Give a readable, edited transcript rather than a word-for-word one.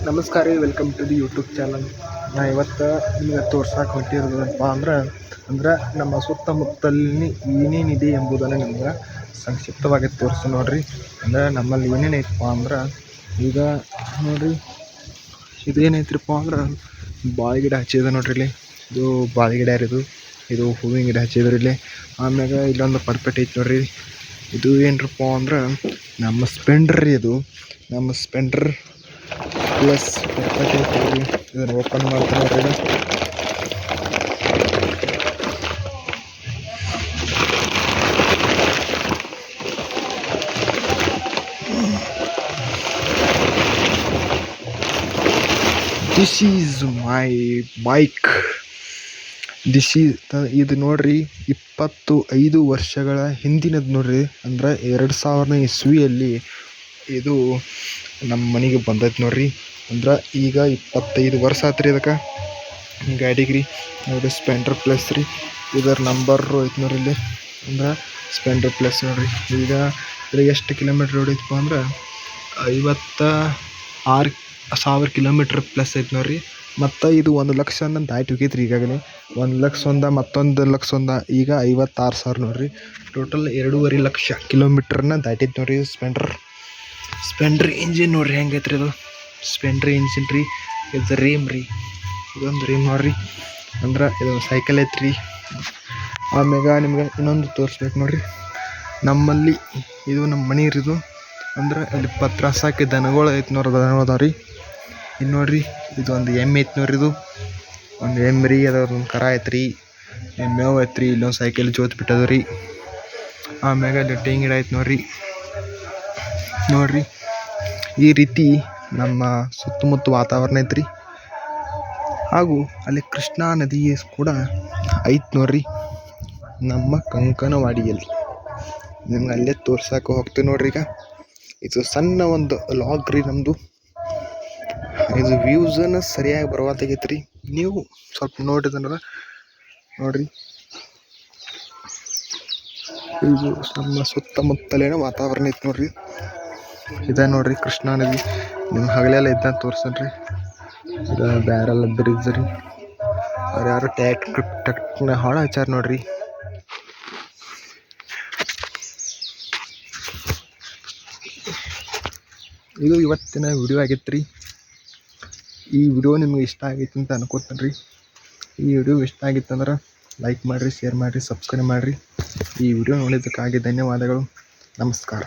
ನಮಸ್ಕಾರ ರೀ, welcome to the YouTube channel. ನಾ ಇವತ್ತು ನಿಮಗೆ ತೋರ್ಸಕ್ಕೆ ಹೊಂಟಿರೋದಪ್ಪ ಅಂದ್ರೆ ನಮ್ಮ ಸುತ್ತಮುತ್ತಲಿನ ಏನೇನಿದೆ ಎಂಬುದನ್ನು ನಿಮ್ಗೆ ಸಂಕ್ಷಿಪ್ತವಾಗಿ ತೋರಿಸ್ತೀನಿ ನೋಡ್ರಿ. ಅಂದ್ರೆ ನಮ್ಮಲ್ಲಿ ಏನೇನೈತಪ್ಪ ಅಂದ್ರೆ ಈಗ ನೋಡ್ರಿ, ಇದೇನೈತ್ರಿಪ್ಪ ಅಂದ್ರೆ ಬಾಳೆ ಗಿಡ ಹಚ್ಚಿದೆ ನೋಡ್ರಿ. ಇಲ್ಲಿ ಇದು ಬಾಳೆ ಗಿಡ ಇದು ಹೂವಿನ ಗಿಡ ಹಚ್ಚಿದ್ರಿ ಇಲ್ಲಿ. ಆಮ್ಯಾಗ ಇಲ್ಲೊಂದು ಪರ್ಪೆಟ್ ಐತಿ ನೋಡ್ರಿ. ಇದು ಏನ್ರಪ್ಪ ಅಂದ್ರೆ ನಮ್ಮ ಸ್ಪೆಂಡರ್ ರೀ. ಇದು ನಮ್ಮ ಸ್ಪೆಂಡರ್ ಪ್ಲಸ್ ಪರ್ಪೆಟ್ ಐತಿ. ಇದನ್ನು ಓಪನ್ ಮಾಡ್ತೀನಿ ನೋಡ್ರಿ. This is my bike. ಇದು ನೋಡ್ರಿ 25 ವರ್ಷಗಳ ಹಿಂದಿನದು ನೋಡ್ರಿ. ಅಂದ್ರೆ 2000ನೇ ಇಸ್ವಿಯಲ್ಲಿ ಇದು ನಮ್ಮ ಮನೆಗೆ ಬಂದೈತೆ ನೋಡ್ರಿ. ಅಂದ್ರೆ ಈಗ 25 ವರ್ಷ ಆತ್ರಿ ಇದಕ್ಕೆ ಗಾಡಿಗೆ ರೀ. ನೋಡಿ, ಸ್ಪೆಂಡರ್ ಪ್ಲಸ್ ರೀ. ಇದರ ನಂಬರ್ ಐತೆ ನೋಡ್ರಿ ಇಲ್ಲಿ. ಅಂದ್ರೆ ಸ್ಪೆಂಡರ್ ಪ್ಲಸ್ ನೋಡ್ರಿ. ಈಗ ಎಷ್ಟು ಕಿಲೋಮೀಟ್ರ್ ಹೊಡೈತಪ್ಪ ಅಂದ್ರೆ 56,000 ಕಿಲೋಮೀಟ್ರ್ ಪ್ಲಸ್ ಐತೆ ನೋಡ್ರಿ. ಮತ್ತು ಇದು 1 ಲಕ್ಷನ ದಾಟಿ ಹೋಗೈತ್ರಿ ಈಗಾಗಲೇ. 1 ಲಕ್ಷ ಮತ್ತೊಂದು ಲಕ್ಷ ಈಗ 56,000 ನೋಡ್ರಿ. ಟೋಟಲ್ 2.5 ಲಕ್ಷ ಕಿಲೋಮೀಟ್ರನ್ನ ದಾಟಿತ್ತು ನೋಡ್ರಿ ಸ್ಪೆಂಡರ್ ಇಂಜಿನ್ ನೋಡ್ರಿ ಹೆಂಗೈತ್ರಿ ಇದು. ಸ್ಪೆಂಡರ್ ಇಂಜಿನ್ ರೀ. ಇದು ರೀಮ್ ರೀ. ಇದೊಂದು ರೀಮ್ ನೋಡ್ರಿ. ಅಂದ್ರೆ ಇದೊಂದು ಸೈಕಲ್ ಐತ್ರಿ. ಆಮ್ಯಾಗ ನಿಮ್ಗೆ ಇನ್ನೊಂದು ತೋರಿಸ್ಬೇಕು ನೋಡ್ರಿ. ನಮ್ಮಲ್ಲಿ ಇದು ನಮ್ಮ ಮನೆ ಇರೋದು. ಅಂದ್ರೆ ಇಲ್ಲಿ ಪತ್ರಾಸಾಕಿ ದನಗಳು ಐತೆ ನೋಡ್ರಿ. ದನಗಳು ರೀ. ಇನ್ನು ನೋಡ್ರಿ, ಇದೊಂದು ಎಮ್ಮೆ ಐತೆ ನೋಡ್ರಿ. ಇದು ಒಂದು ಎಮ್ಮೆ ರೀ. ಅದೊಂದು ಕರ ಐತ್ರಿ. ಮೇವು ಐತ್ರಿ. ಇಲ್ಲೊಂದು ಸೈಕಲ್ ಜೋತ್ ಬಿಟ್ಟದ ರೀ. ಆಮ್ಯಾಗ ಅಲ್ಲಿ ತೆಂಗಿನ ಗಿಡ ಐತೆ ನೋಡ್ರಿ. ಈ ರೀತಿ ನಮ್ಮ ಸುತ್ತಮುತ್ತ ವಾತಾವರಣ ಐತ್ರಿ. ಹಾಗೂ ಅಲ್ಲಿ ಕೃಷ್ಣಾ ನದಿ ಕೂಡ ಐತೆ ನೋಡ್ರಿ ನಮ್ಮ ಕಂಕನವಾಡಿಯಲ್ಲಿ. ನಿಮ್ಗೆ ಅಲ್ಲೇ ತೋರ್ಸಕ್ಕೆ ಹೋಗ್ತೀವಿ ನೋಡ್ರಿ. ಈಗ ಇದು ಸಣ್ಣ ಒಂದು ಲಾಗ್ ರೀ ನಮ್ಮದು. ಇದು ವ್ಯೂಸನ್ನು ಸರಿಯಾಗಿ ಬರುವಂತಾಗೈತ್ರಿ. ನೀವು ಸ್ವಲ್ಪ ನೋಡಿದ್ರೆ ನೋಡ್ರಿ. ಇದು ನಮ್ಮ ಸುತ್ತಮುತ್ತಲಿನ ವಾತಾವರಣ ಐತೆ ನೋಡ್ರಿ. ಇದೆ ನೋಡ್ರಿ ಕೃಷ್ಣಾ ನದಿ. ನಿಮ್ಮ ಹಗಲೆಲ್ಲ ಇದ್ದಂತ ತೋರ್ಸನ್ರಿ. ಇದು ಬ್ಯಾರೆಲ್ಲ ಬ್ರಿಡ್ಜ್ ರೀ. ಅವ್ರು ಯಾರು ಟ್ಯಾಕ್ಟ್ನ ಹಾಳ ಹಚ್ಚಾರ ನೋಡ್ರಿ. ಇದು ಇವತ್ತಿನ ವಿಡಿಯೋ ಆಗೈತೆ ರೀ. ಈ ವಿಡಿಯೋ ನಿಮ್ಗೆ ಇಷ್ಟ ಆಗೈತೆ ಅಂತ ಅನ್ಕೋತೀನಿ ರೀ. ಈ ವಿಡಿಯೋ ಇಷ್ಟ ಆಗಿತ್ತಂದ್ರೆ ಲೈಕ್ ಮಾಡಿರಿ, ಶೇರ್ ಮಾಡಿರಿ, ಸಬ್ಸ್ಕ್ರೈಬ್ ಮಾಡಿರಿ. ಈ ವಿಡಿಯೋ ನೋಡಿದ್ದಕ್ಕಾಗಿ ಧನ್ಯವಾದಗಳು. ನಮಸ್ಕಾರ.